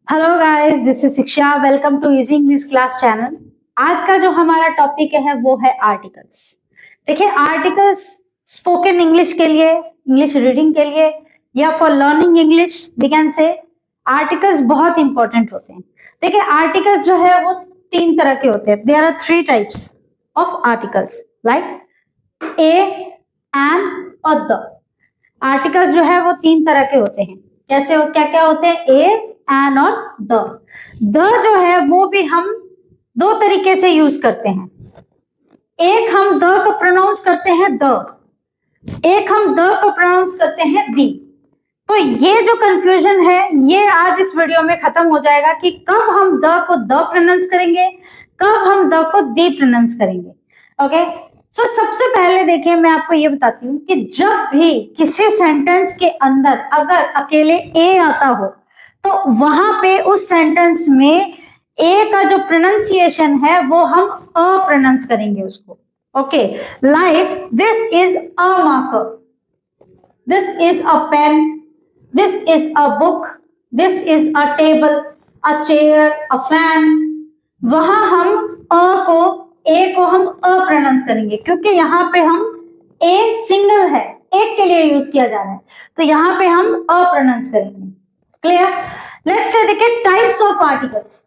Hello guys, this is Shiksha. Welcome to easy English class channel. आज का जो हमारा टॉपिक है वो है आर्टिकल्स। देखिए, आर्टिकल्स स्पोकन इंग्लिश के लिए, इंग्लिश रीडिंग के लिए या for learning English we can say articles बहुत इंपॉर्टेंट होते हैं। देखिए, आर्टिकल्स जो है वो तीन तरह के होते हैं। There are three types of articles, like a, an और द। आर्टिकल्स जो है वो तीन तरह के होते हैं। कैसे हो, क्या क्या होते हैं? ए, एन और द। द जो है वो भी हम दो तरीके से यूज करते हैं। एक हम द को प्रोनाउंस करते हैं द, एक हम द को प्रोनाउंस करते हैं दी। तो ये जो कंफ्यूजन है ये आज इस वीडियो में खत्म हो जाएगा कि कब हम द को द प्रोनाउंस करेंगे, कब हम द को दी प्रोनाउंस करेंगे। ओके, तो सबसे पहले देखिए, मैं आपको ये बताती हूँ कि जब भी किसी सेंटेंस के अंदर अगर अकेले ए आता हो तो वहां पे उस सेंटेंस में ए का जो प्रोनाउंसिएशन है वो हम अ प्रोनाउंस करेंगे उसको। Okay, like this is a marker, this is a pen, this is a book, this is a table, a chair, a fan. वहां हम अ को, ए को हम अ प्रोनाउंस करेंगे क्योंकि यहाँ पे हम ए सिंगल है, एक के लिए यूज किया जा रहा है, तो यहाँ पे हम अ प्रोनाउंस करेंगे। क्लियर? नेक्स्ट है, देखिए टाइप्स ऑफ आर्टिकल्स।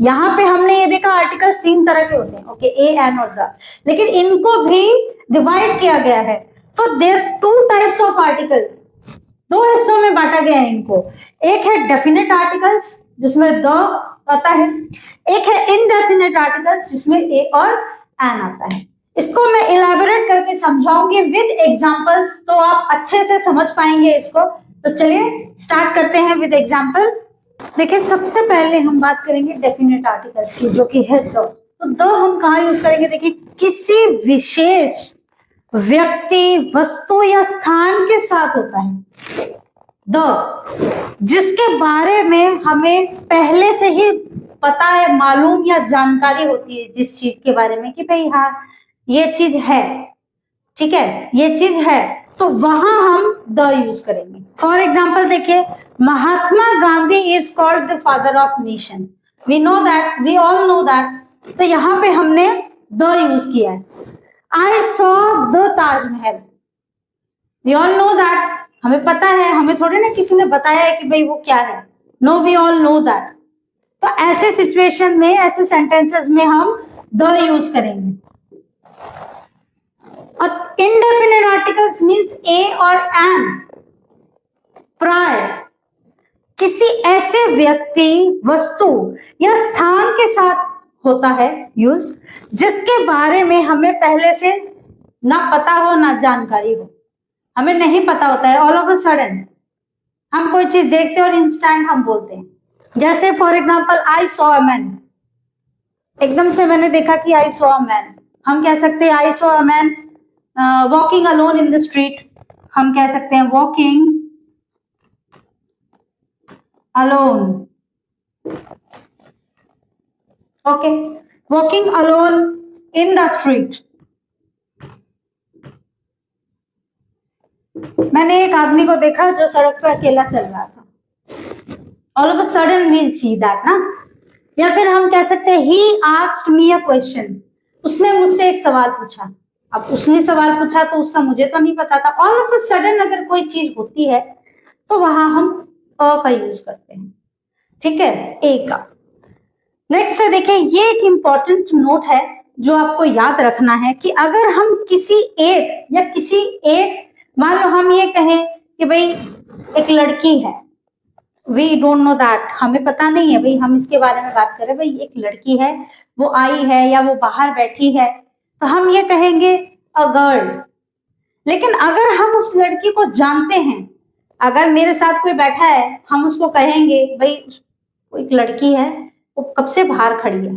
यहाँ पे हमने ये देखा आर्टिकल्स तीन तरह के होते हैं। ओके, ए, एन और द, लेकिन इनको भी डिवाइड किया गया है। तो there two types of article, दो हिस्सों में बांटा गया है इनको। एक है डेफिनेट आर्टिकल्स जिसमें द आता है, एक है इनडेफिनेट आर्टिकल्स जिसमें ए और एन आता है। इसको मैं इलैबोरेट करके समझाऊंगी विद एग्जांपल्स, तो आप अच्छे से समझ पाएंगे इसको। तो चलिए स्टार्ट करते हैं विद एग्जांपल। देखिए, सबसे पहले हम बात करेंगे डेफिनेट आर्टिकल्स की, जो कि है द। तो द हम कहाँ यूज करेंगे? देखिए, किसी विशेष व्यक्ति, वस्तु या स्थान के साथ होता है द, जिसके बारे में हमें पहले से ही पता है, मालूम या जानकारी होती है जिस चीज के बारे में कि भाई हाँ ये चीज है, ठीक है, ये चीज है, तो वहां हम द यूज करेंगे। फॉर एग्जाम्पल देखिए, Mahatma Gandhi is called the father of nation. We know that, we all know that. तो यहाँ पे हमने द यूज किया है। I saw the Taj Mahal. We all know that, हमें पता है, हमें थोड़े ना किसी ने बताया है कि भाई वो क्या है। No, we all know that. तो ऐसे सिचुएशन में, ऐसे सेंटेंसेस में हम द यूज करेंगे। और इनडेफिनेट आर्टिकल्स मींस ए और एन प्राय किसी ऐसे व्यक्ति, वस्तु या स्थान के साथ होता है यूज, जिसके बारे में हमें पहले से ना पता हो ना जानकारी हो। हमें नहीं पता होता है, ऑल ऑफ अ सडन हम कोई चीज देखते हैं और इंस्टेंट हम बोलते हैं। जैसे for example, I saw a man. एकदम से मैंने देखा कि आई सॉ अ मैन। हम कह सकते हैं I saw a man walking alone in the street. हम कह सकते हैं walking alone. Okay, walking alone in the street. मैंने एक आदमी को देखा जो सड़क पे अकेला चल रहा था। All of a sudden we see that ना। या फिर हम कह सकते हैं he asked me a question. उसने मुझसे एक सवाल पूछा। अब उसने सवाल पूछा तो उसका मुझे तो नहीं पता था। ऑल ऑफ अ सडन अगर कोई चीज होती है तो वहां हम अ का यूज करते हैं, ठीक है, ए का। नेक्स्ट है, देखिए, ये एक इंपॉर्टेंट नोट है जो आपको याद रखना है कि अगर हम किसी एक या किसी एक, मान लो हम ये कहें कि भाई एक लड़की है, वी डोंट नो दैट, हमें पता नहीं है भाई, हम इसके बारे में बात करें, भाई एक लड़की है, वो आई है या वो बाहर बैठी है, तो हम ये कहेंगे अ गर्ल। लेकिन अगर हम उस लड़की को जानते हैं, अगर मेरे साथ कोई बैठा है, हम उसको कहेंगे भाई वो एक लड़की है, वो कब से बाहर खड़ी है,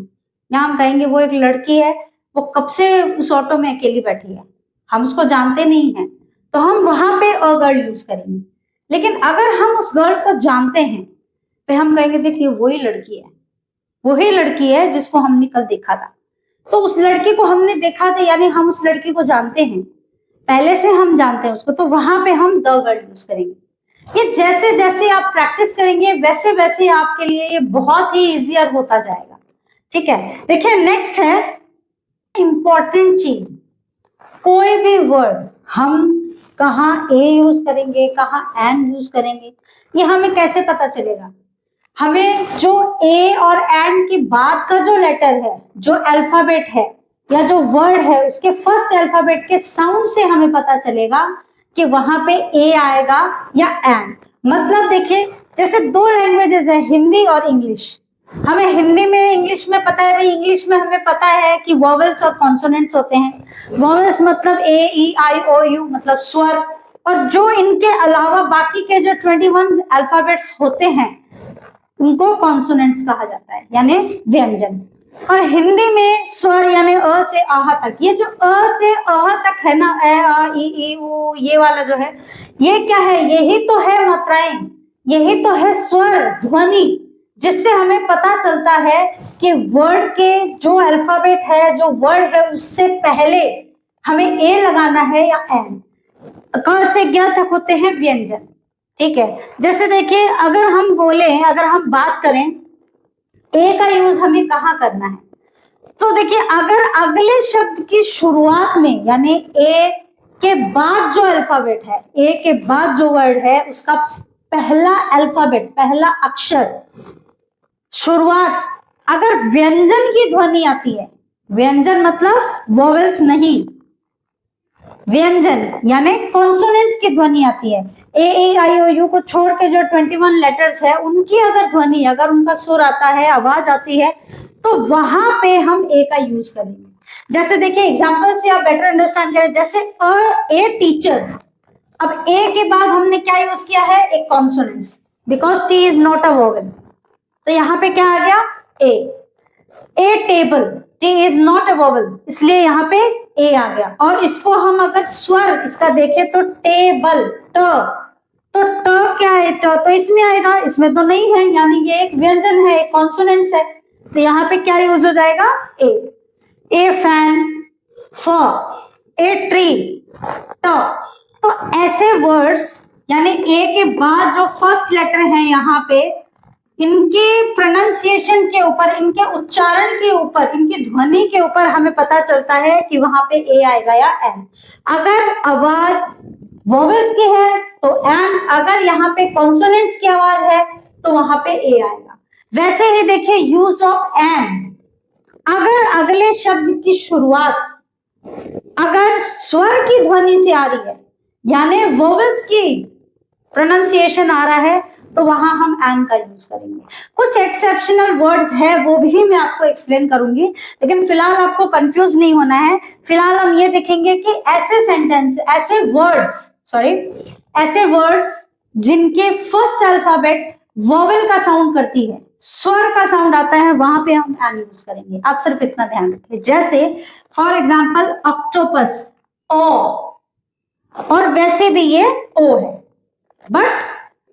या हम कहेंगे वो एक लड़की है, वो कब से उस ऑटो में अकेली बैठी है, हम उसको जानते नहीं है, तो हम वहां पे अ गर्ल यूज करेंगे। लेकिन अगर हम उस गर्ल को जानते हैं तो हम कहेंगे देखिए वही लड़की है, वही लड़की है जिसको हमने कल देखा था। तो उस लड़की को हमने देखा था, यानी हम उस लड़की को जानते हैं, पहले से हम जानते हैं उसको, तो वहां पे हम द गर्ल यूज करेंगे। ये जैसे जैसे आप प्रैक्टिस करेंगे वैसे वैसे आपके लिए ये बहुत ही इजियर होता जाएगा। ठीक है, देखिए नेक्स्ट है इंपॉर्टेंट चीज, कोई भी वर्ड हम कहाँ ए यूज करेंगे, कहाँ एन यूज करेंगे, ये हमें कैसे पता चलेगा? हमें जो ए और एन के बाद का जो लेटर है, जो अल्फाबेट है या जो वर्ड है, उसके फर्स्ट अल्फाबेट के साउंड से हमें पता चलेगा कि वहां पे ए आएगा या एन। मतलब देखिए, जैसे दो लैंग्वेजेस है, हिंदी और इंग्लिश। हमें हिंदी में, इंग्लिश में पता है भाई, इंग्लिश में हमें पता है कि वॉवेल्स और कॉन्सोनेंट्स होते हैं। वॉवेल्स मतलब ए ई आई ओ यू, मतलब स्वर, और जो इनके अलावा बाकी के जो 21 अल्फाबेट्स होते हैं उनको कॉन्सोनेंट्स कहा जाता है, यानी व्यंजन। और हिंदी में स्वर यानी अ से आह तक, ये जो अ से आह तक है ना, ए आ ई उ, ये वाला जो है, ये क्या है? यही तो है मात्राएं, यही तो है स्वर, ध्वनि, जिससे हमें पता चलता है कि वर्ड के जो अल्फाबेट है, जो वर्ड है, उससे पहले हमें ए लगाना है या एन। क से ज्ञ तक होते हैं व्यंजन। ठीक है, जैसे देखिए, अगर हम बोले, अगर हम बात करें ए का यूज हमें कहाँ करना है, तो देखिए अगर अगले शब्द की शुरुआत में, यानी ए के बाद जो अल्फाबेट है, ए के बाद जो वर्ड है, उसका पहला अल्फाबेट, पहला अक्षर, शुरुआत अगर व्यंजन की ध्वनि आती है, व्यंजन मतलब वोवेल्स नहीं, व्यंजन यानी कॉन्सोनेंट्स की ध्वनि आती है, ए ई आई ओ यू को छोड़ के जो 21 लेटर्स है, उनकी अगर ध्वनि, अगर उनका सुर आता है, आवाज आती है, तो वहां पे हम ए का यूज करेंगे। जैसे देखिए एग्जांपल से आप बेटर अंडरस्टैंड करें, जैसे ए टीचर, अब ए के बाद हमने क्या यूज किया है? एक consonants, because T is not a vowel, तो यहाँ पे क्या आ गया? A table, T is not a vowel, इसलिए यहाँ पे ए आ गया। और इसको हम अगर स्वर इसका देखें तो टेबल, ट, तो ट क्या है? ट तो इसमें आएगा, इसमें तो नहीं है, यानी ये एक व्यंजन है, एक कॉन्सोनेंट्स है, तो यहाँ पे क्या यूज हो जाएगा? ए। ए फैन, फ, ए ट्री, ट। तो ऐसे वर्ड्स, यानी ए के बाद जो फर्स्ट लेटर है यहाँ पे, इनके प्रोनाउंसिएशन के ऊपर, इनके उच्चारण के ऊपर, इनकी ध्वनि के ऊपर हमें पता चलता है कि वहां पे ए आएगा या एन। अगर आवाज वोवेल्स की है तो एन, अगर यहाँ पे कॉन्सोनेंट्स की आवाज है तो वहां पे ए आएगा। वैसे ही देखिए यूज ऑफ एन, अगर अगले शब्द की शुरुआत अगर स्वर की ध्वनि से आ रही है, यानी वोवेल्स की प्रोनाउंसिएशन आ रहा है, तो वहां हम एन का यूज करेंगे। कुछ एक्सेप्शनल वर्ड्स है, वो भी मैं आपको एक्सप्लेन करूंगी, लेकिन फिलहाल आपको कंफ्यूज नहीं होना है। फिलहाल हम ये देखेंगे कि ऐसे सेंटेंस, ऐसे वर्ड्स जिनके फर्स्ट अल्फाबेट वोवेल का साउंड करती है, स्वर का साउंड आता है, वहां पे हम एन यूज करेंगे। आप सिर्फ इतना ध्यान रखिए। जैसे फॉर एग्जाम्पल ऑक्टोपस, ओ, और वैसे भी ये ओ है, बट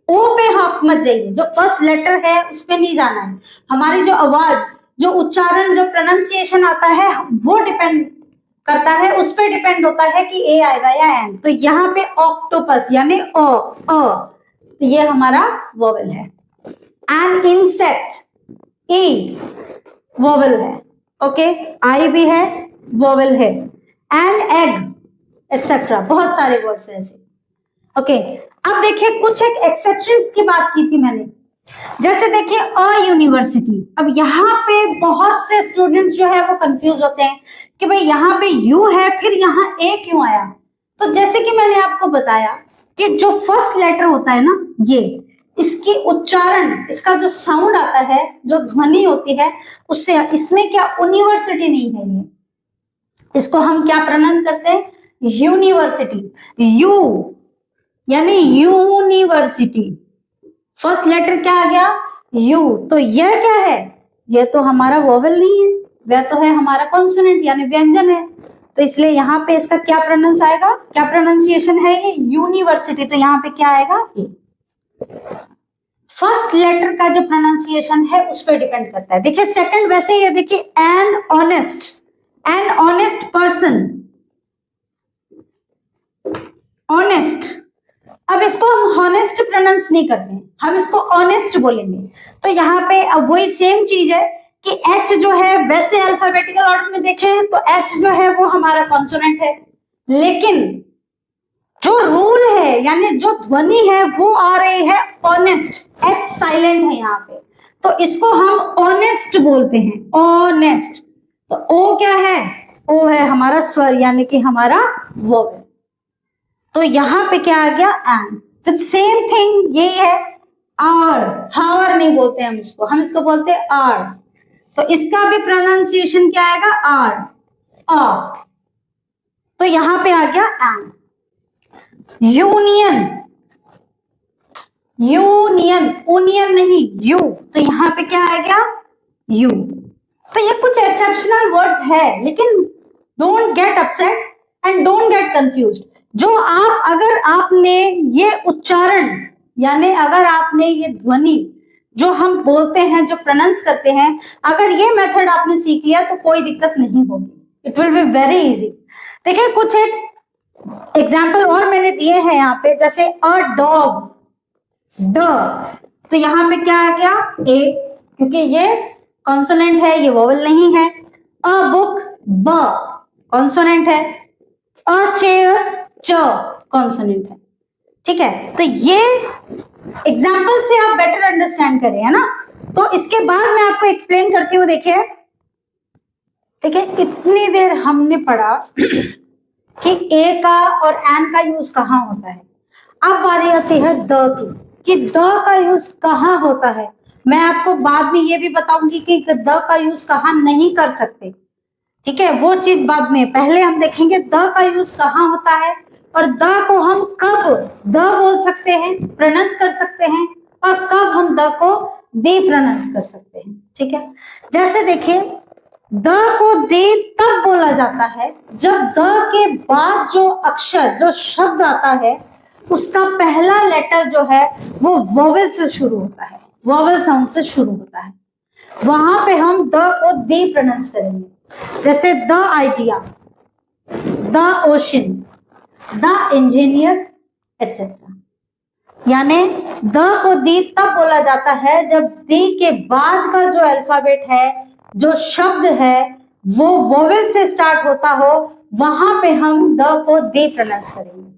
ओ पे आप मत जाइए, जो फर्स्ट लेटर है उस पे नहीं जाना है। हमारी जो आवाज, जो उच्चारण, जो प्रोनाउंसिएशन आता है, वो डिपेंड करता है, उस पे डिपेंड होता है कि ए आएगा या एन। तो यहाँ पे ऑक्टोपस यानी ओ, तो ये हमारा वोवेल है। एन इंसेक्ट, ई वोवेल है, ओके, आई भी है, वोवेल है। एन एग एक्सेट्रा, बहुत सारे वर्ड्स हैं ऐसे, ओके। अब देखिए कुछ एक एक्सेप्शंस की बात की थी मैंने, जैसे देखिए अ यूनिवर्सिटी। अब यहाँ पे बहुत से स्टूडेंट्स जो है वो कंफ्यूज होते हैं कि भाई यहाँ पे यू है, फिर यहाँ ए क्यों आया? तो जैसे कि मैंने आपको बताया कि जो फर्स्ट लेटर होता है ना, ये इसकी उच्चारण, इसका जो साउंड आता है, जो ध्वनि होती है, उससे, इसमें क्या यूनिवर्सिटी नहीं है, ये इसको हम क्या प्रोनाउंस करते हैं? यूनिवर्सिटी, यू यानी यूनिवर्सिटी, फर्स्ट लेटर क्या आ गया? यू। तो यह क्या है? यह तो हमारा वोवेल नहीं है, वह तो है हमारा कॉन्सोनेंट यानी व्यंजन है, तो इसलिए यहाँ पे इसका क्या प्रोनाउंस आएगा, क्या प्रोनाउंसिएशन है? ये यूनिवर्सिटी, तो यहाँ पे क्या आएगा? फर्स्ट लेटर का जो प्रोनाउंसिएशन है उस पर डिपेंड करता है। देखिए सेकंड, वैसे ये देखिए एन ऑनेस्ट पर्सन, ऑनेस्ट, अब इसको हम हॉनेस्ट प्रोनाउंस नहीं करते हैं, हम इसको ऑनेस्ट बोलेंगे। तो यहाँ पे अब वही सेम चीज है कि एच जो है, वैसे अल्फाबेटिकल ऑर्डर में देखें तो एच जो है वो हमारा कॉन्सोनेंट है, लेकिन जो रूल है यानी जो ध्वनि है वो आ रही है ऑनेस्ट, एच साइलेंट है यहाँ पे, तो इसको हम ऑनेस्ट बोलते हैं, ऑनेस्ट। तो ओ क्या है, ओ है हमारा स्वर यानी कि हमारा वोवेल। तो यहां पे क्या आ गया, एन। तो सेम थिंग ये है, आर, हावर नहीं बोलते हम इसको, हम इसको बोलते हैं आर। तो इसका भी प्रोनाउंसिएशन क्या आएगा, आर, आ। तो यहां पे आ गया एन। यूनियन, यूनियन, ओनियन नहीं, यू, तो यहां पे क्या आ गया, यू। तो ये कुछ एक्सेप्शनल वर्ड्स है, लेकिन don't get upset and don't get confused. जो आप, अगर आपने ये उच्चारण यानी अगर आपने ये ध्वनि जो हम बोलते हैं, जो प्रोनाउंस करते हैं, अगर ये मेथड आपने सीख लिया तो कोई दिक्कत नहीं होगी, it will be very easy. देखिए कुछ एक एग्जाम्पल और मैंने दिए हैं यहाँ पे, जैसे अ डॉग, ड, तो यहाँ पे क्या आ गया, ए, क्योंकि ये कॉन्सोनेंट है, ये वोवेल नहीं है। अ बुक, ब, कॉन्सोनेंट है। अ चेयर, च, कॉन्सोनेंट है। ठीक है, तो ये एग्जाम्पल से आप बेटर अंडरस्टैंड करें, है ना। तो इसके बाद मैं आपको एक्सप्लेन करती हूँ। देखिए इतनी देर हमने पढ़ा कि ए का और एन का यूज कहाँ होता है। अब बारी आती है द की, कि द का यूज कहाँ होता है। मैं आपको बाद में ये भी बताऊंगी कि द का यूज कहाँ नहीं कर सकते, ठीक है, वो चीज बाद में। पहले हम देखेंगे द का यूज कहाँ होता है और द को हम कब द बोल सकते हैं, प्रोनाउंस कर सकते हैं, और कब हम द को दे प्रोनाउंस कर सकते हैं। ठीक है, जैसे देखिए द को दे तब बोला जाता है जब द के बाद जो अक्षर, जो शब्द आता है, उसका पहला लेटर जो है वो वोवेल से शुरू होता है, वोवेल साउंड से शुरू होता है। वहां पे हम द को दे प्रोनाउंस करेंगे। जैसे the idea, the ocean, the engineer, etcetera. यानी द को दी तब बोला जाता है जब दी के बाद का जो अल्फाबेट है, जो शब्द है, वो वोवेल से स्टार्ट होता हो, वहां पे हम द को दे प्रोनाउंस करेंगे।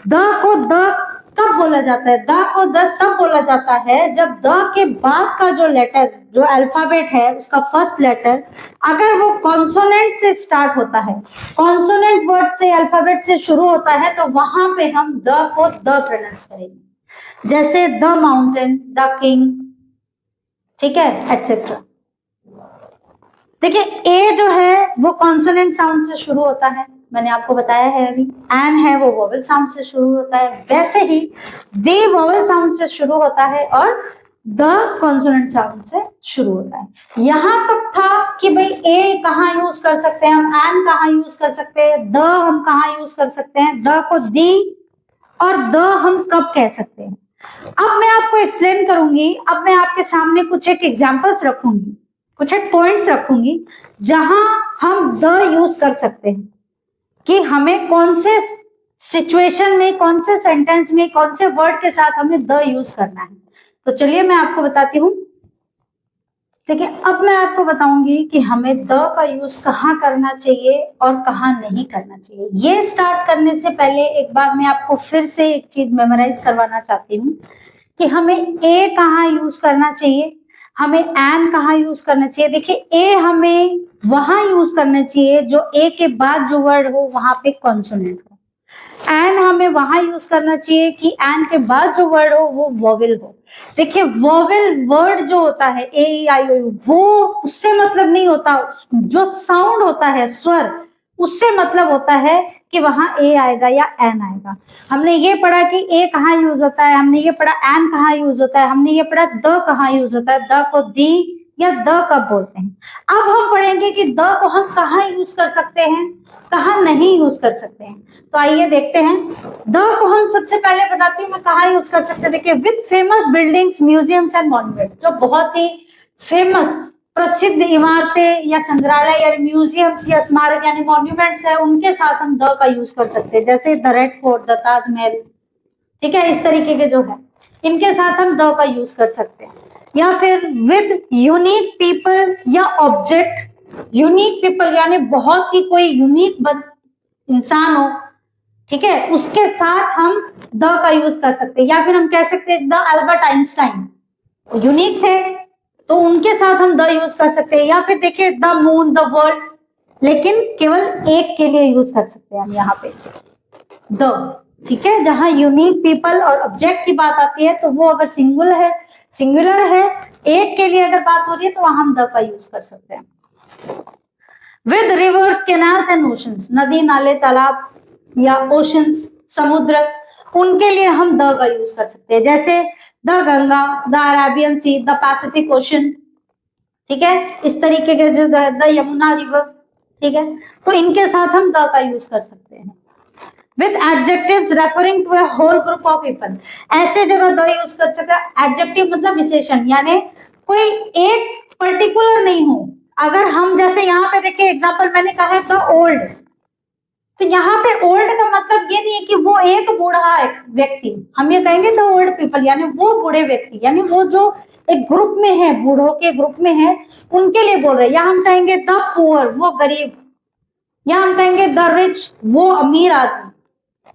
द को द कब बोला जाता है, द को द तब बोला जाता है जब द के बाद का जो लेटर, जो अल्फाबेट है, उसका फर्स्ट लेटर अगर वो कॉन्सोनेंट से स्टार्ट होता है, कॉन्सोनेंट वर्ड से, अल्फाबेट से शुरू होता है, तो वहां पे हम द को द प्रोनाउंस करेंगे। जैसे द माउंटेन, द किंग, ठीक है, एटसेट्रा। देखिए ए जो है वो कॉन्सोनेंट साउंड से शुरू होता है, मैंने आपको बताया है अभी। एन है वो वोवेल साउंड से शुरू होता है, वैसे ही दे वोवेल साउंड से शुरू होता है और द कॉन्सोनेंट साउंड से शुरू होता है। यहां तक था कि भाई ए कहाँ यूज कर सकते हैं हम, एन कहाँ यूज कर सकते हैं, द हम कहाँ यूज कर सकते हैं, द को दी और द हम कब कह सकते हैं। अब मैं आपको एक्सप्लेन करूंगी। अब मैं आपके सामने कुछ एक एग्जाम्पल्स रखूंगी, कुछ एक पॉइंट्स रखूंगी जहां हम द यूज कर सकते हैं, कि हमें कौन से सिचुएशन में, कौन से सेंटेंस में, कौन से वर्ड के साथ हमें द यूज करना है। तो चलिए मैं आपको बताती हूँ। देखिए अब मैं आपको बताऊंगी कि हमें द का यूज कहाँ करना चाहिए और कहाँ नहीं करना चाहिए। ये स्टार्ट करने से पहले एक बार मैं आपको फिर से एक चीज मेमोराइज करवाना चाहती हूँ कि हमें ए कहाँ यूज करना चाहिए, हमें एन कहाँ यूज करना चाहिए। देखिए ए हमें वहां यूज करना चाहिए जो ए के बाद जो वर्ड हो वहां पे कॉन्सोनेंट हो। एन हमें वहां यूज करना चाहिए कि एन के बाद जो वर्ड हो वो वोवेल हो। देखिए वोवेल वर्ड जो होता है ए ई आई ओ यू, वो उससे मतलब नहीं होता, जो साउंड होता है, स्वर, उससे मतलब होता है कि वहां ए आएगा या एन आएगा। हमने ये पढ़ा कि ए कहाँ यूज होता है, हमने ये पढ़ा एन कहाँ यूज होता है, हमने ये पढ़ा द कहाँ यूज होता है, द को दी या द कब बोलते हैं। अब हम पढ़ेंगे कि द को हम कहाँ यूज कर सकते हैं, कहाँ नहीं यूज कर सकते हैं। तो आइए देखते हैं। द को हम सबसे पहले बताती हूँ मैं कहाँ यूज कर सकते हैं। देखिए with famous buildings, museums and monument, जो बहुत ही फेमस, प्रसिद्ध इमारतें या संग्रहालय या म्यूजियम्स या स्मारक यानी मॉन्यूमेंट्स है, उनके साथ हम द का यूज कर सकते हैं। जैसे the red fort, the Taj Mahal, ठीक है, इस तरीके के जो है इनके साथ हम द का यूज कर सकते हैं। या फिर विद यूनिक पीपल या ऑब्जेक्ट, यूनिक पीपल यानी बहुत ही कोई यूनिक इंसान हो, ठीक है, उसके साथ हम द का यूज कर सकते हैं। या फिर हम कह सकते हैं द अल्बर्ट आइंस्टाइन यूनिक थे तो उनके साथ हम द यूज कर सकते हैं। या फिर देखिए द मून, द वर्ल्ड, लेकिन केवल एक के लिए यूज कर सकते हैं हम यहाँ पे द, ठीक है। जहां यूनिक पीपल और ऑब्जेक्ट की बात आती है तो वो अगर सिंगुलर है एक के लिए अगर बात हो रही है तो वहां हम द का यूज कर सकते हैं। With reverse, canals and oceans, नदी, नाले, तालाब या ओशंस, समुद्र, उनके लिए हम द का यूज कर सकते हैं। जैसे the Ganga, the Arabian Sea, the Pacific Ocean, ठीक है, इस तरीके के जो द यमुना रिवर, ठीक है, तो इनके साथ हम द का यूज कर सकते हैं। With adjectives referring to a whole group of people, ऐसे जगह द यूज कर सकते हैं। एडजेक्टिव मतलब विशेषण, यानी कोई एक पर्टिकुलर नहीं हो। अगर हम जैसे यहाँ पे देखिए एग्जाम्पल मैंने कहा है द ओल्ड, तो यहाँ पे ओल्ड का मतलब ये नहीं है कि वो एक बूढ़ा व्यक्ति, हम ये कहेंगे द ओल्ड पीपल यानी वो बूढ़े व्यक्ति, यानी वो जो एक ग्रुप में है, बूढ़ों के ग्रुप में है, उनके लिए बोल रहे हैं। या हम कहेंगे द पुअर, वो गरीब, या हम कहेंगे द रिच, वो अमीर आदमी।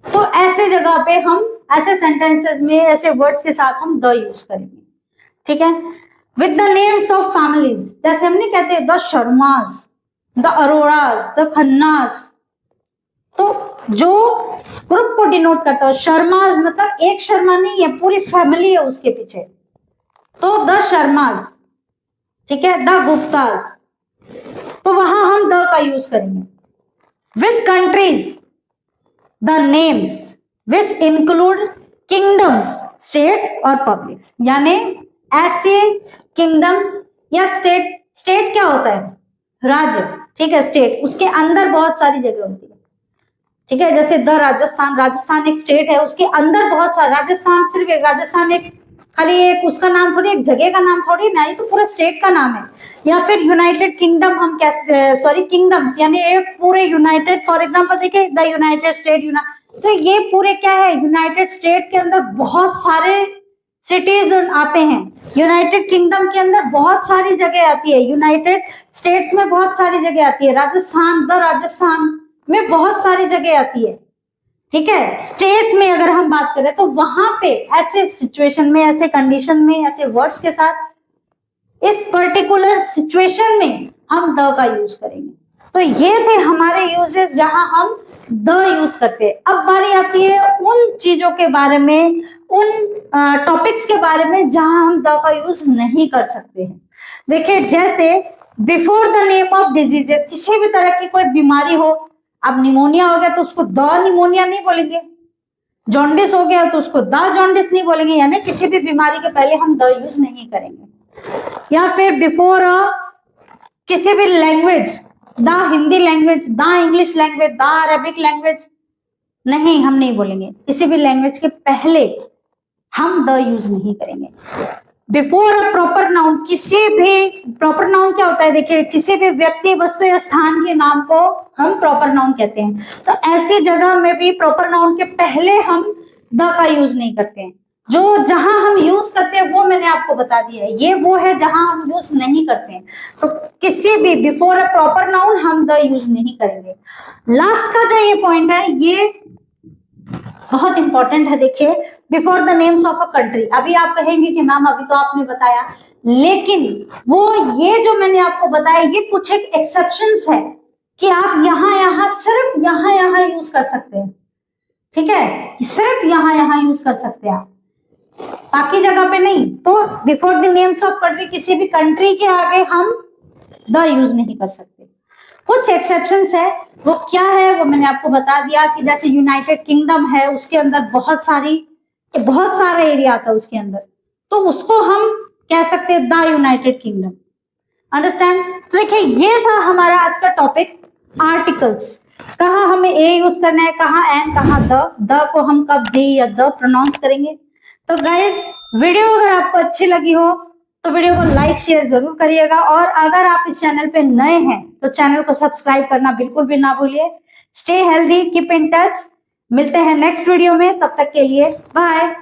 तो ऐसे जगह पे हम ऐसे सेंटेंसेस में ऐसे वर्ड्स के साथ हम द यूज करेंगे, ठीक है। With the names of families, जैसे हम नहीं कहते the Sharmas, the Aroras, the Khannas, तो जो ग्रुप को डिनोट करता है। शर्मास मतलब एक शर्मा नहीं है, पूरी फैमिली है उसके पीछे, तो द शर्मास, ठीक है, द गुप्तास, तो वहां हम द का यूज करेंगे। With countries, the names which include kingdoms, states और पब्लिक्स, यानी ऐसे किंगडम्स या स्टेट क्या होता है, राज्य, ठीक है, स्टेट, उसके अंदर बहुत सारी जगह होती है, ठीक है। जैसे द राजस्थान एक स्टेट है, उसके अंदर बहुत सारा, राजस्थान सिर्फ एक, राजस्थान एक खाली एक उसका नाम थोड़ी, एक जगह का नाम थोड़ी ना, ये तो पूरा स्टेट का नाम है। या फिर यूनाइटेड किंगडम, हम कैसे किंगडम्स यानी एक पूरे यूनाइटेड, फॉर एग्जांपल देखिए द यूनाइटेड स्टेट, तो ये पूरे क्या है, यूनाइटेड स्टेट के अंदर बहुत सारे सिटीज आते हैं, यूनाइटेड किंगडम के अंदर बहुत सारी जगह आती है, यूनाइटेड स्टेट्स में बहुत सारी जगह आती है, राजस्थान में बहुत सारी जगह आती है, ठीक है। स्टेट में अगर हम बात करें तो वहां पे ऐसे सिचुएशन में, ऐसे कंडीशन में, ऐसे वर्ड्स के साथ इस पर्टिकुलर सिचुएशन में हम द का यूज करेंगे। तो ये थे हमारे यूजेस जहां हम द यूज करते हैं। अब बारी आती है उन चीजों के बारे में, उन टॉपिक्स के बारे में जहां हम द का यूज नहीं कर सकते हैं। देखिए जैसे before the name of diseases, किसी भी तरह की कोई बीमारी हो, अब निमोनिया हो गया तो उसको द निमोनिया नहीं बोलेंगे, जॉन्डिस हो गया तो उसको द जॉन्डिस नहीं बोलेंगे, यानी किसी भी बीमारी के पहले हम द यूज नहीं करेंगे। या फिर बिफोर किसी भी language, the Hindi language, the English language, the Arabic language, नहीं, हम नहीं बोलेंगे। किसी भी लैंग्वेज के पहले हम द यूज नहीं करेंगे। बिफोर अ प्रॉपर नाउन, किसी भी प्रॉपर नाउन क्या होता है, देखिए किसी भी व्यक्ति, वस्तु या स्थान के नाम को हम प्रॉपर नाउन कहते हैं, तो ऐसी जगह में भी प्रॉपर नाउन के पहले हम द का यूज नहीं करते हैं। जो जहां हम यूज करते हैं वो मैंने आपको बता दिया है, ये वो है जहां हम यूज नहीं करते हैं। तो किसी भी बिफोर अ प्रॉपर नाउन हम द यूज नहीं करेंगे। लास्ट का जो ये पॉइंट है ये बहुत इंपॉर्टेंट है। देखिए before the names of a country, अभी आप कहेंगे कि मैम अभी तो आपने बताया, लेकिन वो ये जो मैंने आपको बताया ये कुछ एक एक्सेप्शंस है कि आप यहाँ सिर्फ यहाँ यूज कर सकते हैं, ठीक है, सिर्फ यहाँ यूज कर सकते हैं आप, बाकी जगह पे नहीं। तो before the names of country, किसी भी कंट्री के आगे हम द यूज नहीं कर सकते। कुछ एक्सेप्शंस है, वो क्या है वो मैंने आपको बता दिया कि जैसे यूनाइटेड किंगडम है, उसके अंदर बहुत सारा एरिया आता है उसके अंदर, तो उसको हम कह सकते हैं द यूनाइटेड किंगडम। अंडरस्टैंड? तो देखिए ये था हमारा आज का टॉपिक, आर्टिकल्स। कहाँ हमें ए यूज करना है, कहाँ एन, कहाँ द को हम कब दी या द प्रोनाउंस करेंगे। तो गाइज वीडियो अगर आपको अच्छी लगी हो तो वीडियो को लाइक शेयर जरूर करिएगा, और अगर आप इस चैनल पे नए हैं तो चैनल को सब्सक्राइब करना बिल्कुल भी ना भूलिए। Stay healthy, keep in touch. मिलते हैं नेक्स्ट वीडियो में, तब तक के लिए बाय।